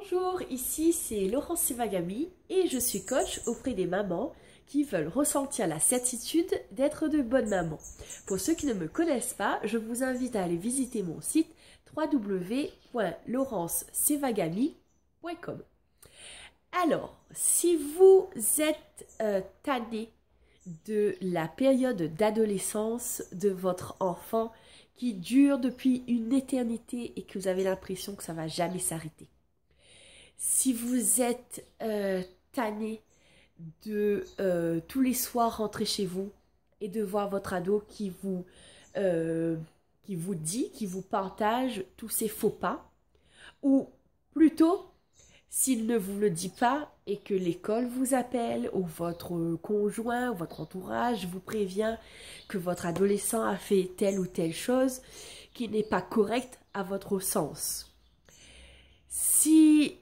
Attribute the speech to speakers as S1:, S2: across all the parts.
S1: Bonjour, ici c'est Laurence Sevagami et je suis coach auprès des mamans qui veulent ressentir la certitude d'être de bonnes mamans. Pour ceux qui ne me connaissent pas, je vous invite à aller visiter mon site www.laurencesevagami.com. Alors, si vous êtes tanné de la période d'adolescence de votre enfant qui dure depuis une éternité et que vous avez l'impression que ça ne va jamais s'arrêter, si vous êtes tanné de tous les soirs rentrer chez vous et de voir votre ado qui vous dit, qui vous partage tous ses faux pas, ou plutôt s'il ne vous le dit pas et que l'école vous appelle ou votre conjoint ou votre entourage vous prévient que votre adolescent a fait telle ou telle chose qui n'est pas correcte à votre sens. Si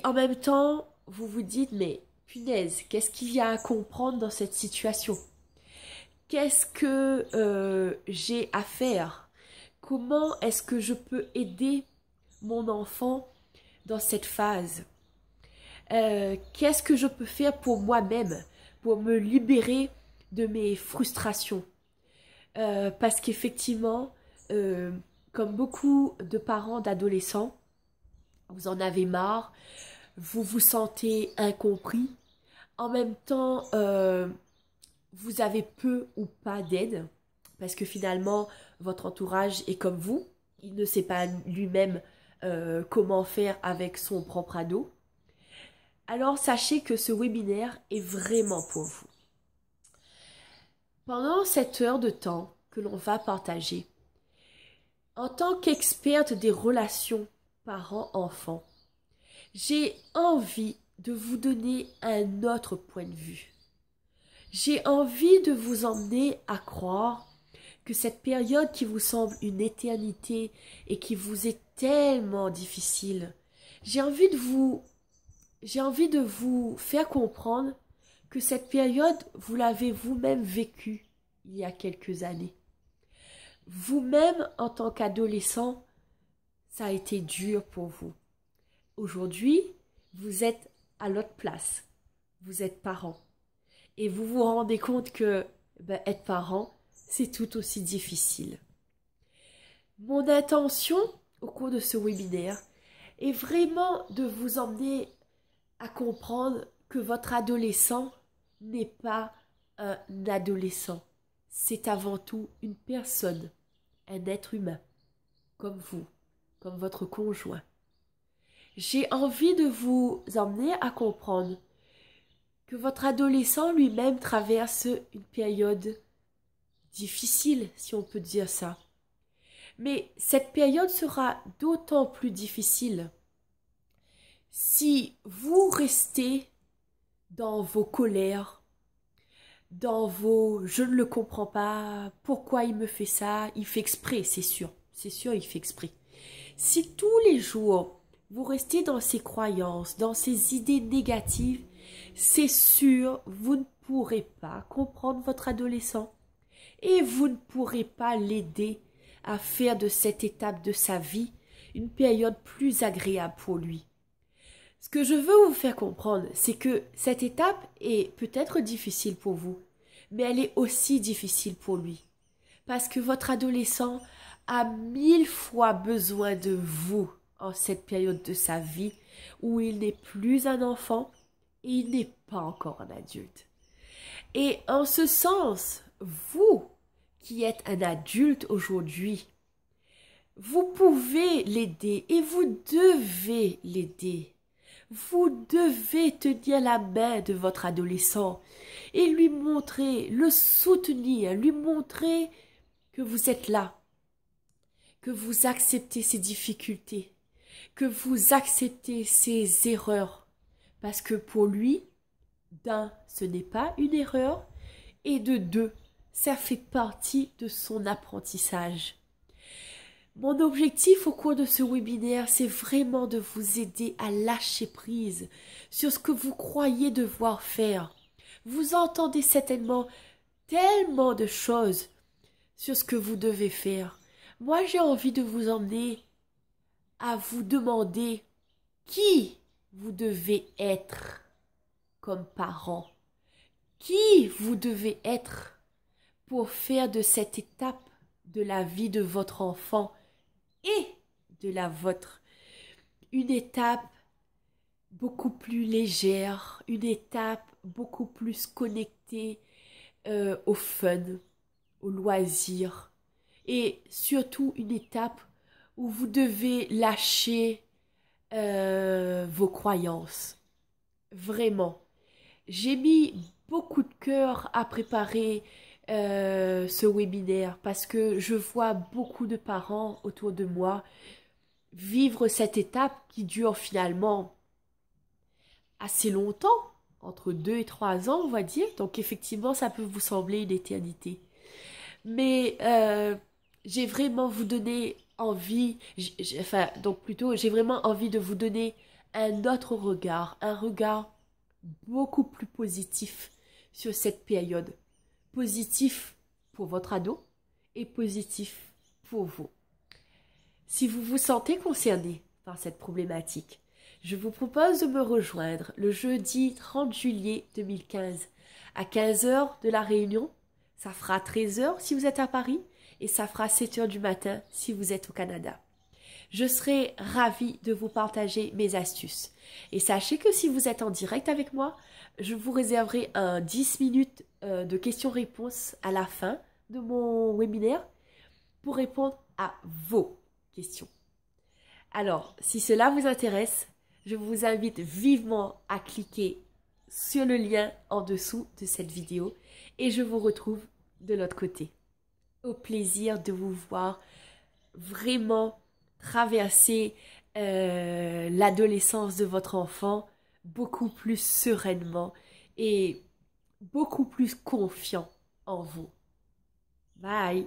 S1: en même temps, vous vous dites, mais punaise, qu'est-ce qu'il y a à comprendre dans cette situation? Qu'est-ce que j'ai à faire? Comment est-ce que je peux aider mon enfant dans cette phase? Qu'est-ce que je peux faire pour moi-même, pour me libérer de mes frustrations? Parce qu'effectivement, comme beaucoup de parents d'adolescents, vous en avez marre, vous vous sentez incompris. En même temps, vous avez peu ou pas d'aide, parce que finalement, votre entourage est comme vous. Il ne sait pas lui-même comment faire avec son propre ado. Alors, sachez que ce webinaire est vraiment pour vous. Pendant cette heure de temps que l'on va partager, en tant qu'experte des relations parents-enfants, j'ai envie de vous donner un autre point de vue. J'ai envie de vous emmener à croire que cette période qui vous semble une éternité et qui vous est tellement difficile, j'ai envie de vous faire comprendre que cette période, vous l'avez vous-même vécue il y a quelques années. Vous-même, en tant qu'adolescent, ça a été dur pour vous. Aujourd'hui, vous êtes à l'autre place. Vous êtes parent. Et vous vous rendez compte que être parent, c'est tout aussi difficile. Mon intention, au cours de ce webinaire, est vraiment de vous emmener à comprendre que votre adolescent n'est pas un adolescent. C'est avant tout une personne, un être humain, comme vous, comme votre conjoint. J'ai envie de vous emmener à comprendre que votre adolescent lui-même traverse une période difficile, si on peut dire ça. Mais cette période sera d'autant plus difficile si vous restez dans vos colères, dans vos « je ne le comprends pas, pourquoi il me fait ça ?» Il fait exprès, c'est sûr, il fait exprès. Si tous les jours, vous restez dans ces croyances, dans ces idées négatives, c'est sûr, vous ne pourrez pas comprendre votre adolescent et vous ne pourrez pas l'aider à faire de cette étape de sa vie une période plus agréable pour lui. Ce que je veux vous faire comprendre, c'est que cette étape est peut-être difficile pour vous, mais elle est aussi difficile pour lui. Parce que votre adolescent a 1000 fois besoin de vous en cette période de sa vie où il n'est plus un enfant et il n'est pas encore un adulte. Et en ce sens, vous qui êtes un adulte aujourd'hui, vous pouvez l'aider et vous devez l'aider. Vous devez tenir la main de votre adolescent et lui montrer, le soutenir, lui montrer que vous êtes là, que vous acceptez ses difficultés, que vous acceptez ses erreurs. Parce que pour lui, d'un, ce n'est pas une erreur, et de deux, ça fait partie de son apprentissage. Mon objectif au cours de ce webinaire, c'est vraiment de vous aider à lâcher prise sur ce que vous croyez devoir faire. Vous entendez certainement tellement de choses sur ce que vous devez faire. Moi, j'ai envie de vous emmener à vous demander qui vous devez être comme parent, qui vous devez être pour faire de cette étape de la vie de votre enfant et de la vôtre une étape beaucoup plus légère, une étape beaucoup plus connectée au fun, au loisir, et surtout une étape où vous devez lâcher vos croyances. Vraiment. J'ai mis beaucoup de cœur à préparer ce webinaire parce que je vois beaucoup de parents autour de moi vivre cette étape qui dure finalement assez longtemps, entre 2 et 3 ans, on va dire. Donc effectivement, ça peut vous sembler une éternité. Mais j'ai vraiment vous donné envie, donc plutôt, j'ai vraiment envie de vous donner un autre regard, un regard beaucoup plus positif sur cette période. Positif pour votre ado et positif pour vous. Si vous vous sentez concerné par cette problématique, je vous propose de me rejoindre le jeudi 30 juillet 2015 à 15 h de la Réunion. Ça fera 13 h si vous êtes à Paris et ça fera 7 h du matin si vous êtes au Canada. Je serai ravie de vous partager mes astuces. Et sachez que si vous êtes en direct avec moi, je vous réserverai un 10 minutes de questions-réponses à la fin de mon webinaire pour répondre à vos questions. Alors, si cela vous intéresse, je vous invite vivement à cliquer sur le lien en dessous de cette vidéo et je vous retrouve de l'autre côté. Au plaisir de vous voir vraiment traverser l'adolescence de votre enfant beaucoup plus sereinement et beaucoup plus confiant en vous. Bye!